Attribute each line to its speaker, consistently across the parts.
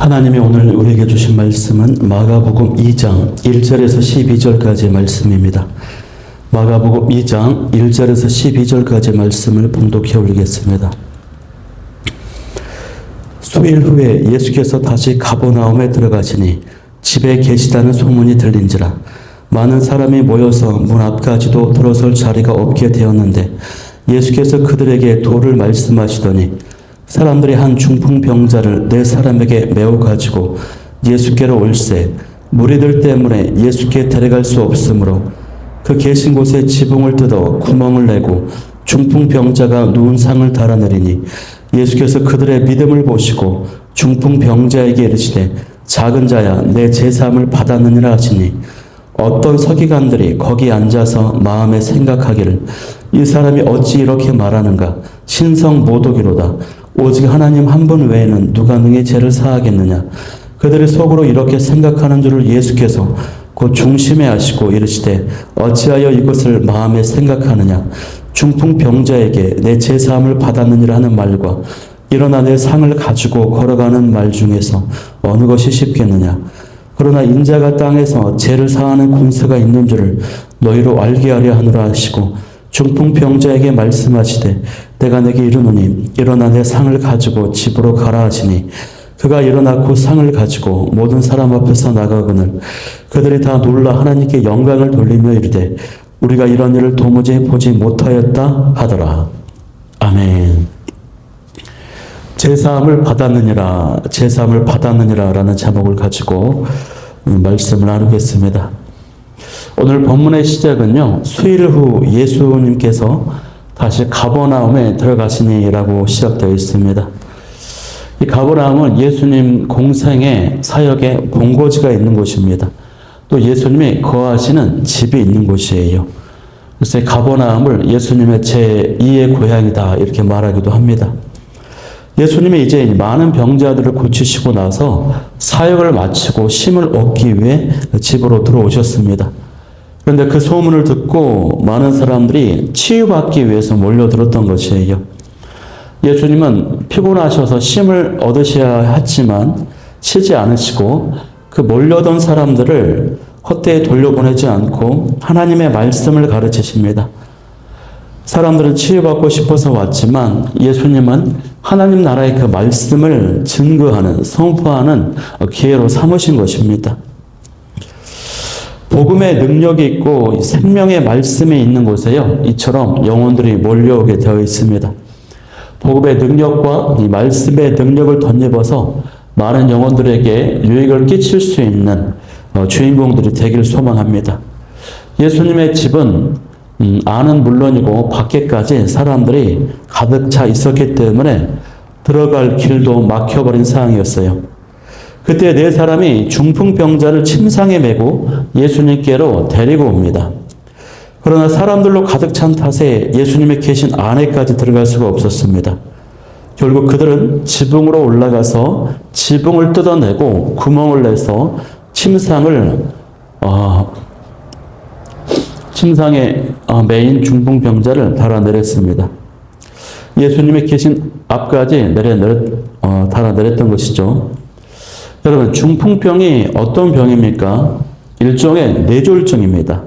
Speaker 1: 하나님이 오늘 우리에게 주신 말씀은 마가복음 2장 1절에서 12절까지의 말씀입니다. 마가복음 2장 1절에서 12절까지의 말씀을 봉독해 올리겠습니다. 수일 후에 예수께서 다시 가버나움에 들어가시니 집에 계시다는 소문이 들린지라 많은 사람이 모여서 문 앞까지도 들어설 자리가 없게 되었는데 예수께서 그들에게 도를 말씀하시더니 사람들이 한 중풍병자를 네 사람에게 메어 가지고 예수께로 올세 무리들 때문에 예수께 데려갈 수 없으므로 그 계신 곳에 지붕을 뜯어 구멍을 내고 중풍병자가 누운 상을 달아내리니 예수께서 그들의 믿음을 보시고 중풍병자에게 이르시되 작은 자야 내 제사함을 받았느니라 하시니 어떤 서기관들이 거기 앉아서 마음에 생각하기를 이 사람이 어찌 이렇게 말하는가 신성 모독이로다 오직 하나님 한 분 외에는 누가 능히 죄를 사하겠느냐 그들의 속으로 이렇게 생각하는 줄을 예수께서 곧 중심에 하시고 이르시되 어찌하여 이것을 마음에 생각하느냐 중풍병자에게 내 제사함을 받았느니라 하는 말과 일어나 내 상을 가지고 걸어가는 말 중에서 어느 것이 쉽겠느냐 그러나 인자가 땅에서 죄를 사하는 권세가 있는 줄을 너희로 알게 하려 하노라 하시고 중풍병자에게 말씀하시되 내가 내게 이르노니 일어나 내 상을 가지고 집으로 가라 하시니 그가 일어나 그 상을 가지고 모든 사람 앞에서 나가거늘 그들이 다 놀라 하나님께 영광을 돌리며 이르되 우리가 이런 일을 도무지 보지 못하였다 하더라. 아멘. 제사함을 받았느니라 라는 제목을 가지고 말씀을 나누겠습니다. 오늘 본문의 시작은요, 수일 후 예수님께서 다시 가버나움에 들어가시니라고 시작되어 있습니다. 이 가버나움은 예수님 공생의 사역의 본거지가 있는 곳입니다. 또 예수님이 거하시는 집이 있는 곳이에요. 그래서 가버나움을 예수님의 제2의 고향이다 이렇게 말하기도 합니다. 예수님이 이제 많은 병자들을 고치시고 나서 사역을 마치고 쉼을 얻기 위해 집으로 들어오셨습니다. 그런데 그 소문을 듣고 많은 사람들이 치유받기 위해서 몰려들었던 것이에요. 예수님은 피곤하셔서 쉼을 얻으셔야 했지만 쉬지 않으시고 그 몰려던 사람들을 헛되이 돌려보내지 않고 하나님의 말씀을 가르치십니다. 사람들은 치유받고 싶어서 왔지만 예수님은 하나님 나라의 그 말씀을 증거하는, 선포하는 기회로 삼으신 것입니다. 복음의 능력이 있고 생명의 말씀이 있는 곳에요. 이처럼 영혼들이 몰려오게 되어 있습니다. 복음의 능력과 이 말씀의 능력을 덧입어서 많은 영혼들에게 유익을 끼칠 수 있는 주인공들이 되기를 소망합니다. 예수님의 집은 안은 물론이고 밖에까지 사람들이 가득 차 있었기 때문에 들어갈 길도 막혀버린 상황이었어요. 그때 네 사람이 중풍병자를 침상에 메고 예수님께로 데리고 옵니다. 그러나 사람들로 가득 찬 탓에 예수님의 계신 안에까지 들어갈 수가 없었습니다. 결국 그들은 지붕으로 올라가서 지붕을 뜯어내고 구멍을 내서 침상에 메인 중풍병자를 달아내렸습니다. 예수님의 계신 앞까지 달아내렸던 것이죠. 여러분, 중풍병이 어떤 병입니까? 일종의 뇌졸중입니다.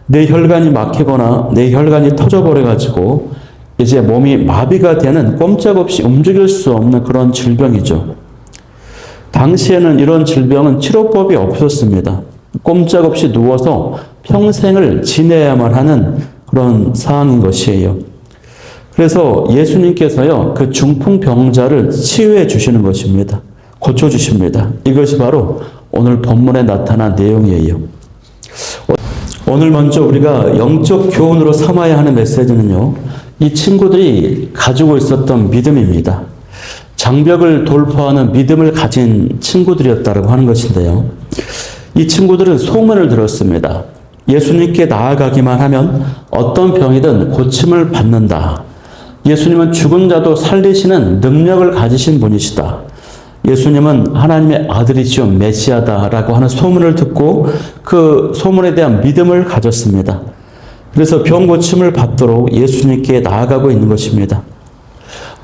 Speaker 1: 뇌혈관이 막히거나 뇌혈관이 터져버려가지고 이제 몸이 마비가 되는 꼼짝없이 움직일 수 없는 그런 질병이죠. 당시에는 이런 질병은 치료법이 없었습니다. 꼼짝없이 누워서 평생을 지내야만 하는 그런 상황인 것이에요. 그래서 예수님께서요, 그 중풍병자를 치유해 주시는 것입니다. 고쳐주십니다. 이것이 바로 오늘 본문에 나타난 내용이에요. 오늘 먼저 우리가 영적 교훈으로 삼아야 하는 메시지는요, 이 친구들이 가지고 있었던 믿음입니다. 장벽을 돌파하는 믿음을 가진 친구들이었다고 하는 것인데요. 이 친구들은 소문을 들었습니다. 예수님께 나아가기만 하면 어떤 병이든 고침을 받는다. 예수님은 죽은 자도 살리시는 능력을 가지신 분이시다. 예수님은 하나님의 아들이시오 메시아다라고 하는 소문을 듣고 그 소문에 대한 믿음을 가졌습니다. 그래서 병 고침을 받도록 예수님께 나아가고 있는 것입니다.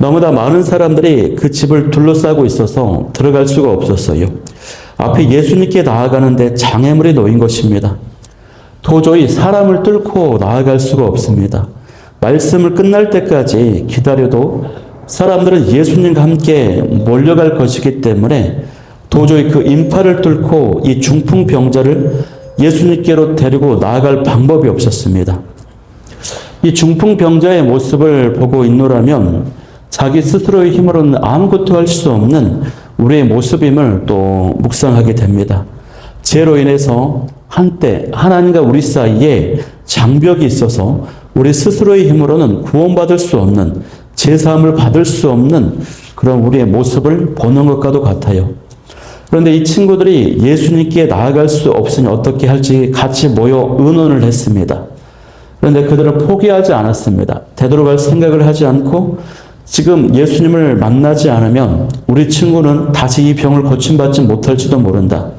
Speaker 1: 너무나 많은 사람들이 그 집을 둘러싸고 있어서 들어갈 수가 없었어요. 앞에 예수님께 나아가는데 장애물이 놓인 것입니다. 도저히 사람을 뚫고 나아갈 수가 없습니다. 말씀을 끝날 때까지 기다려도 사람들은 예수님과 함께 몰려갈 것이기 때문에 도저히 그 인파를 뚫고 이 중풍병자를 예수님께로 데리고 나아갈 방법이 없었습니다. 이 중풍병자의 모습을 보고 있노라면 자기 스스로의 힘으로는 아무것도 할 수 없는 우리의 모습임을 또 묵상하게 됩니다. 죄로 인해서 한때 하나님과 우리 사이에 장벽이 있어서 우리 스스로의 힘으로는 구원받을 수 없는, 제사함을 받을 수 없는 그런 우리의 모습을 보는 것과도 같아요. 그런데 이 친구들이 예수님께 나아갈 수 없으니 어떻게 할지 같이 모여 의논을 했습니다. 그런데 그들은 포기하지 않았습니다. 되돌아갈 생각을 하지 않고 지금 예수님을 만나지 않으면 우리 친구는 다시 이 병을 고침받지 못할지도 모른다.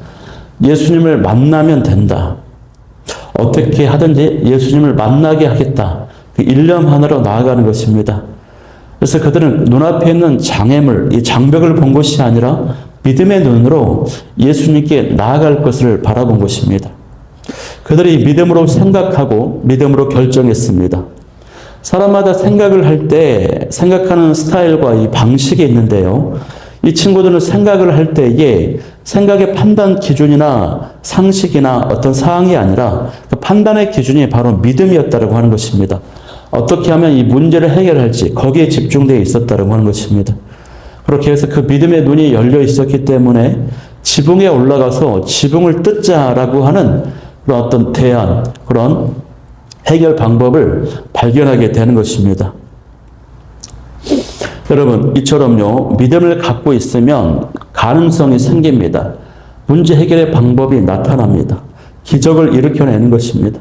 Speaker 1: 예수님을 만나면 된다. 어떻게 하든지 예수님을 만나게 하겠다. 그 일념 하나로 나아가는 것입니다. 그래서 그들은 눈앞에 있는 장애물, 이 장벽을 본 것이 아니라 믿음의 눈으로 예수님께 나아갈 것을 바라본 것입니다. 그들이 믿음으로 생각하고 믿음으로 결정했습니다. 사람마다 생각을 할 때 생각하는 스타일과 이 방식이 있는데요. 이 친구들은 생각을 할 때에 생각의 판단 기준이나 상식이나 어떤 사항이 아니라 그 판단의 기준이 바로 믿음이었다고 하는 것입니다. 어떻게 하면 이 문제를 해결할지 거기에 집중되어 있었다고 하는 것입니다. 그렇게 해서 그 믿음의 눈이 열려 있었기 때문에 지붕에 올라가서 지붕을 뜯자라고 하는 그런 어떤 대안, 그런 해결 방법을 발견하게 되는 것입니다. 여러분, 이처럼요, 믿음을 갖고 있으면 가능성이 생깁니다. 문제 해결의 방법이 나타납니다. 기적을 일으켜내는 것입니다.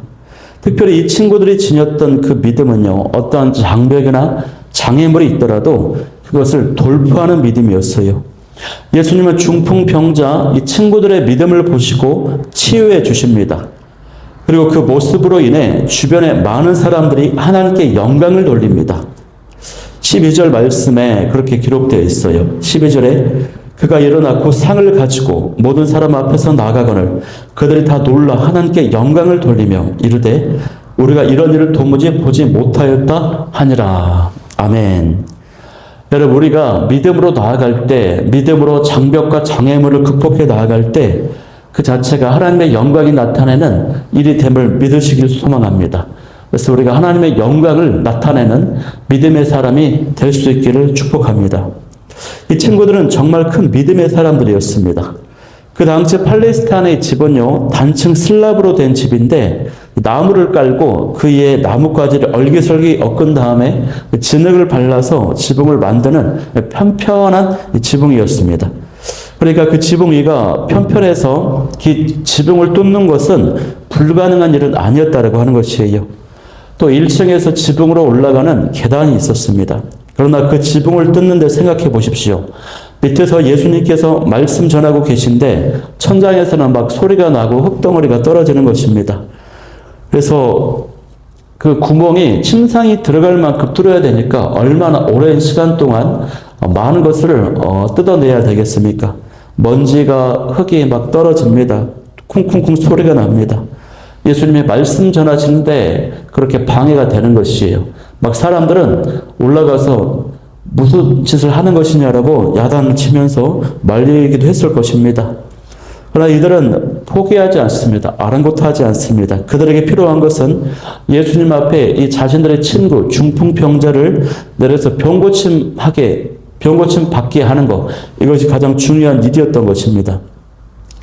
Speaker 1: 특별히 이 친구들이 지녔던 그 믿음은요, 어떠한 장벽이나 장애물이 있더라도 그것을 돌파하는 믿음이었어요. 예수님은 중풍병자 이 친구들의 믿음을 보시고 치유해 주십니다. 그리고 그 모습으로 인해 주변에 많은 사람들이 하나님께 영광을 돌립니다. 12절 말씀에 그렇게 기록되어 있어요. 12절에 그가 일어나고 상을 가지고 모든 사람 앞에서 나가거늘 그들이 다 놀라 하나님께 영광을 돌리며 이르되 우리가 이런 일을 도무지 보지 못하였다 하니라. 아멘. 여러분, 우리가 믿음으로 나아갈 때, 믿음으로 장벽과 장애물을 극복해 나아갈 때 그 자체가 하나님의 영광이 나타내는 일이 됨을 믿으시길 소망합니다. 그래서 우리가 하나님의 영광을 나타내는 믿음의 사람이 될 수 있기를 축복합니다. 이 친구들은 정말 큰 믿음의 사람들이었습니다. 그 당시 팔레스타인의 집은요, 단층 슬랍으로 된 집인데 나무를 깔고 그 위에 나뭇가지를 얼기설기 엮은 다음에 진흙을 발라서 지붕을 만드는 편편한 지붕이었습니다. 그러니까 그 지붕 위가 편편해서 지붕을 뚫는 것은 불가능한 일은 아니었다고 하는 것이에요. 또 1층에서 지붕으로 올라가는 계단이 있었습니다. 그러나 그 지붕을 뚫는 데 생각해 보십시오. 밑에서 예수님께서 말씀 전하고 계신데 천장에서는 막 소리가 나고 흙덩어리가 떨어지는 것입니다. 그래서 그 구멍이 침상이 들어갈 만큼 뚫어야 되니까 얼마나 오랜 시간 동안 많은 것을 뜯어내야 되겠습니까? 먼지가 흙이 막 떨어집니다. 쿵쿵쿵 소리가 납니다. 예수님의 말씀 전하시는데 그렇게 방해가 되는 것이에요. 막 사람들은 올라가서 무슨 짓을 하는 것이냐라고 야단을 치면서 말리기도 했을 것입니다. 그러나 이들은 포기하지 않습니다. 아랑곳하지 않습니다. 그들에게 필요한 것은 예수님 앞에 이 자신들의 친구 중풍병자를 내려서 병고침 받게 하는 것, 이것이 가장 중요한 일이었던 것입니다.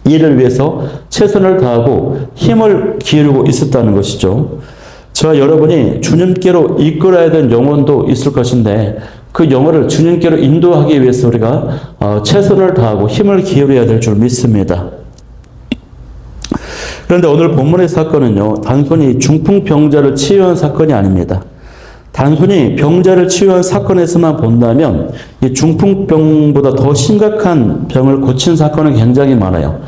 Speaker 1: 이를 위해서 최선을 다하고 힘을 기울이고 있었다는 것이죠. 저와 여러분이 주님께로 이끌어야 되는 영혼도 있을 것인데 그 영혼을 주님께로 인도하기 위해서 우리가 최선을 다하고 힘을 기울여야 될 줄 믿습니다. 그런데 오늘 본문의 사건은요, 단순히 중풍병자를 치유한 사건이 아닙니다. 단순히 병자를 치유한 사건에서만 본다면 이 중풍병보다 더 심각한 병을 고친 사건은 굉장히 많아요.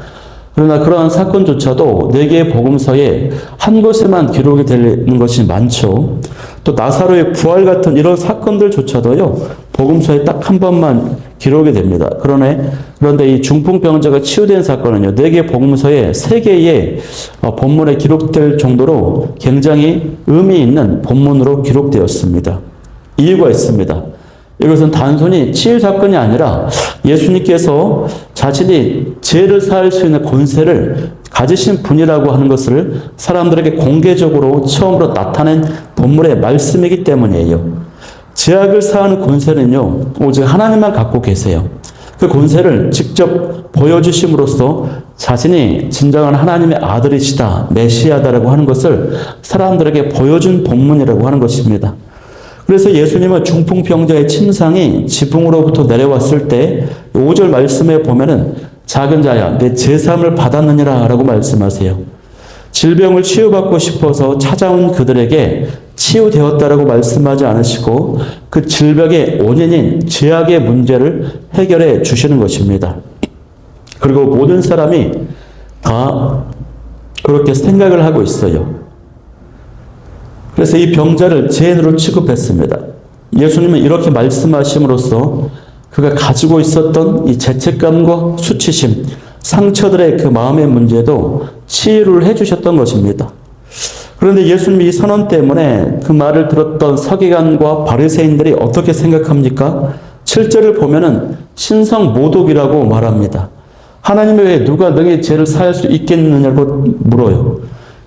Speaker 1: 그러나 그러한 사건조차도 4개의 복음서에 한 곳에만 기록이 되는 것이 많죠. 또 나사로의 부활 같은 이런 사건들조차도요, 복음서에 딱 한 번만 기록이 됩니다. 그런데 이 중풍병자가 치유된 사건은요, 4개 복음서에 3개의 본문에 기록될 정도로 굉장히 의미 있는 본문으로 기록되었습니다. 이유가 있습니다. 이것은 단순히 치유 사건이 아니라 예수님께서 자신이 죄를 사할 수 있는 권세를 가지신 분이라고 하는 것을 사람들에게 공개적으로 처음으로 나타낸 본문의 말씀이기 때문이에요. 죄악을 사하는 권세는요, 오직 하나님만 갖고 계세요. 그 권세를 직접 보여주심으로써 자신이 진정한 하나님의 아들이시다, 메시아다라고 하는 것을 사람들에게 보여준 본문이라고 하는 것입니다. 그래서 예수님은 중풍병자의 침상이 지붕으로부터 내려왔을 때 5절 말씀에 보면은 작은 자야 내 제사함을 받았느니라 라고 말씀하세요. 질병을 치유받고 싶어서 찾아온 그들에게 치유되었다라고 말씀하지 않으시고 그 질병의 원인인 죄악의 문제를 해결해 주시는 것입니다. 그리고 모든 사람이 다 그렇게 생각을 하고 있어요. 그래서 이 병자를 죄인으로 취급했습니다. 예수님은 이렇게 말씀하심으로써 그가 가지고 있었던 이 죄책감과 수치심, 상처들의 그 마음의 문제도 치유를 해주셨던 것입니다. 그런데 예수님이 이 선언 때문에 그 말을 들었던 서기관과 바리새인들이 어떻게 생각합니까? 7절을 보면은 신성모독이라고 말합니다. 하나님의 외에 누가 너희 죄를 사할 수 있겠느냐고 물어요.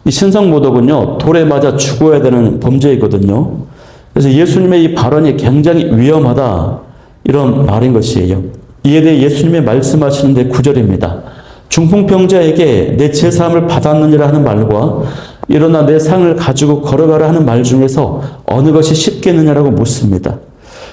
Speaker 1: 이 신성모독은요, 돌에 맞아 죽어야 되는 범죄이거든요. 그래서 예수님의 이 발언이 굉장히 위험하다, 이런 말인 것이에요. 이에 대해 예수님이 말씀하시는데 9절입니다. 중풍병자에게 내 제사함을 받았느니라 하는 말과 일어나 내 상을 가지고 걸어가라 하는 말 중에서 어느 것이 쉽겠느냐라고 묻습니다.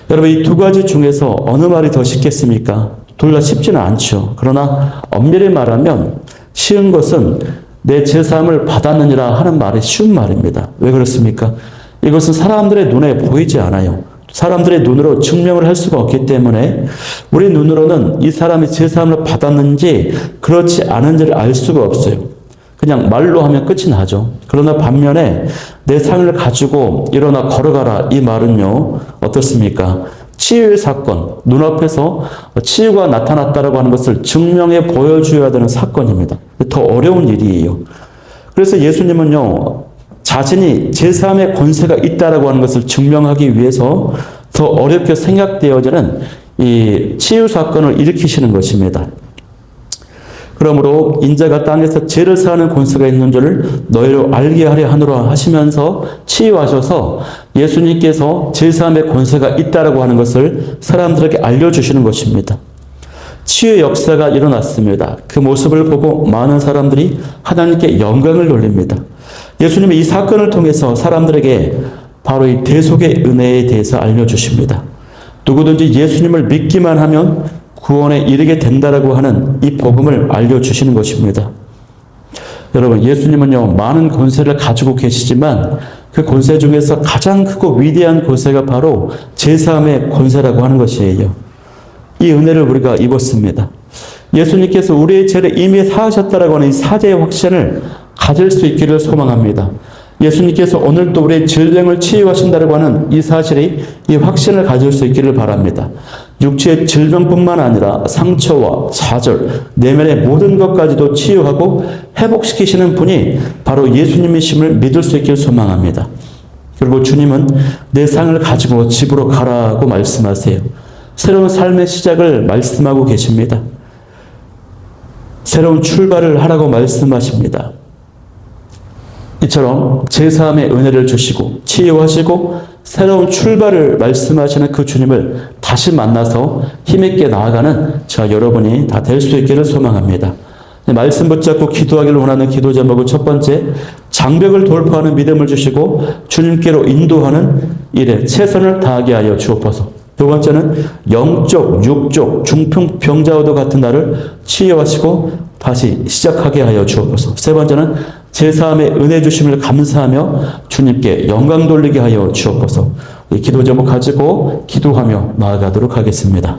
Speaker 1: 여러분, 이 두 가지 중에서 어느 말이 더 쉽겠습니까? 둘 다 쉽지는 않죠. 그러나 엄밀히 말하면 쉬운 것은 내 제사함을 받았느니라 하는 말이 쉬운 말입니다. 왜 그렇습니까? 이것은 사람들의 눈에 보이지 않아요. 사람들의 눈으로 증명을 할 수가 없기 때문에 우리 눈으로는 이 사람이 제사함을 받았는지 그렇지 않은지를 알 수가 없어요. 그냥 말로 하면 끝이 나죠. 그러나 반면에 내 상을 가지고 일어나 걸어가라, 이 말은요, 어떻습니까? 치유의 사건, 눈앞에서 치유가 나타났다라고 하는 것을 증명해 보여줘야 되는 사건입니다. 더 어려운 일이에요. 그래서 예수님은요, 자신이 제사함의 권세가 있다라고 하는 것을 증명하기 위해서 더 어렵게 생각되어지는 이 치유 사건을 일으키시는 것입니다. 그러므로 인자가 땅에서 죄를 사하는 권세가 있는 줄을 너희로 알게 하려 하노라 하시면서 치유하셔서 예수님께서 제사함의 권세가 있다라고 하는 것을 사람들에게 알려주시는 것입니다. 치유의 역사가 일어났습니다. 그 모습을 보고 많은 사람들이 하나님께 영광을 돌립니다. 예수님은 이 사건을 통해서 사람들에게 바로 이 대속의 은혜에 대해서 알려주십니다. 누구든지 예수님을 믿기만 하면 구원에 이르게 된다라고 하는 이 복음을 알려주시는 것입니다. 여러분, 예수님은요, 많은 권세를 가지고 계시지만 그 권세 중에서 가장 크고 위대한 권세가 바로 제사함의 권세라고 하는 것이에요. 이 은혜를 우리가 입었습니다. 예수님께서 우리의 죄를 이미 사하셨다라고 하는 이 사죄의 확신을 가질 수 있기를 소망합니다. 예수님께서 오늘도 우리의 질병을 치유하신다고 하는 이 사실이 이 확신을 가질 수 있기를 바랍니다. 육체의 질병뿐만 아니라 상처와 좌절, 내면의 모든 것까지도 치유하고 회복시키시는 분이 바로 예수님이심을 믿을 수 있기를 소망합니다. 그리고 주님은 내 상을 가지고 집으로 가라고 말씀하세요. 새로운 삶의 시작을 말씀하고 계십니다. 새로운 출발을 하라고 말씀하십니다. 이처럼 제사함의 은혜를 주시고 치유하시고 새로운 출발을 말씀하시는 그 주님을 다시 만나서 힘있게 나아가는 저와 여러분이 다 될 수 있기를 소망합니다. 말씀 붙잡고 기도하기를 원하는 기도 제목은 첫 번째, 장벽을 돌파하는 믿음을 주시고 주님께로 인도하는 일에 최선을 다하게 하여 주옵소서. 두 번째는 영적, 육적, 중풍병자와도 같은 나를 치유하시고 다시 시작하게 하여 주옵소서. 세 번째는 제사함의 은혜 주심을 감사하며 주님께 영광 돌리게 하여 주옵소서. 이 기도 제목 가지고 기도하며 나아가도록 하겠습니다.